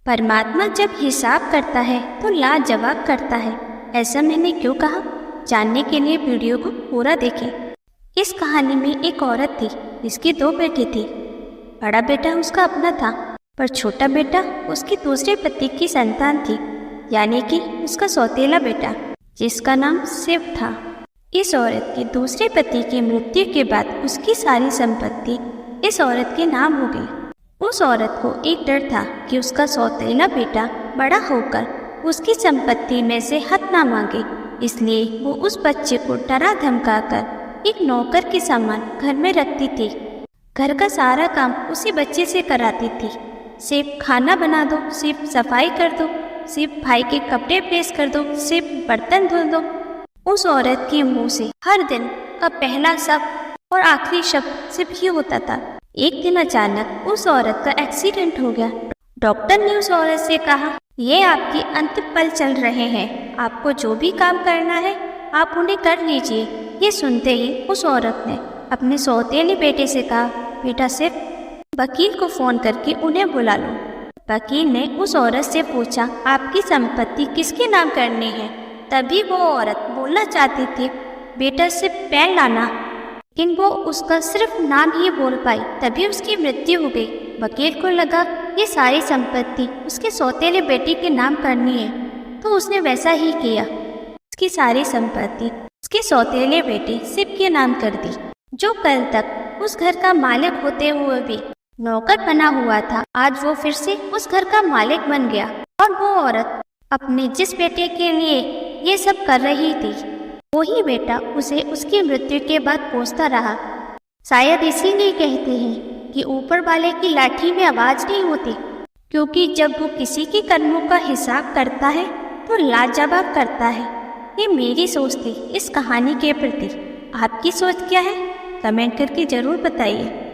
परमात्मा जब हिसाब करता है तो लाजवाब करता है। ऐसा मैंने क्यों कहा? जानने के लिए वीडियो को पूरा देखें। इस कहानी में एक औरत थी जिसके दो बेटे थे। बड़ा बेटा उसका अपना था, पर छोटा बेटा उसके दूसरे पति की संतान थी, यानी कि उसका सौतेला बेटा, जिसका नाम शिव था। इस औरत के दूसरे पति की मृत्यु के बाद उसकी सारी संपत्ति इस औरत के नाम हो गई। उस औरत को एक डर था कि उसका सौतेला बेटा बड़ा होकर उसकी संपत्ति में से हक ना मांगे, इसलिए वो उस बच्चे को डरा धमकाकर एक नौकर के समान घर में रखती थी। घर का सारा काम उसी बच्चे से कराती थी। सिर्फ खाना बना दो, सिर्फ सफाई कर दो, सिर्फ भाई के कपड़े प्रेस कर दो, सिर्फ बर्तन धुल दो। उस औरत के मुंह से हर दिन का पहला शब्द और आखिरी शब्द सिर्फ ही होता था। एक दिन अचानक उस औरत का एक्सीडेंट हो गया। डॉक्टर ने उस औरत से कहा, ये आपके अंतिम पल चल रहे हैं, आपको जो भी काम करना है आप उन्हें कर लीजिए। ये सुनते ही उस औरत ने अपने सौतेले बेटे से कहा, बेटा सिर्फ वकील को फोन करके उन्हें बुला लो। वकील ने उस औरत से पूछा, आपकी संपत्ति किसके नाम करनी है? तभी वो औरत बोलना चाहती थी, बेटा सिर्फ पेन लाना, लेकिन वो उसका सिर्फ नाम ही बोल पाई। तभी उसकी मृत्यु हो गई। वकील को लगा ये सारी संपत्ति उसके सौतेले बेटे के नाम करनी है, तो उसने वैसा ही किया। उसकी सारी संपत्ति उसके सौतेले बेटे शिव के नाम कर दी, जो कल तक उस घर का मालिक होते हुए भी नौकर बना हुआ था। आज वो फिर से उस घर का मालिक बन गया। और वो औरत अपने जिस बेटे के लिए ये सब कर रही थी, वही बेटा उसे उसकी मृत्यु के बाद कोसता रहा। शायद इसीलिए कहते हैं कि ऊपर वाले की लाठी में आवाज नहीं होती, क्योंकि जब वो किसी के कर्मों का हिसाब करता है तो लाजवाब करता है। ये मेरी सोच थी इस कहानी के प्रति। आपकी सोच क्या है? कमेंट करके जरूर बताइए।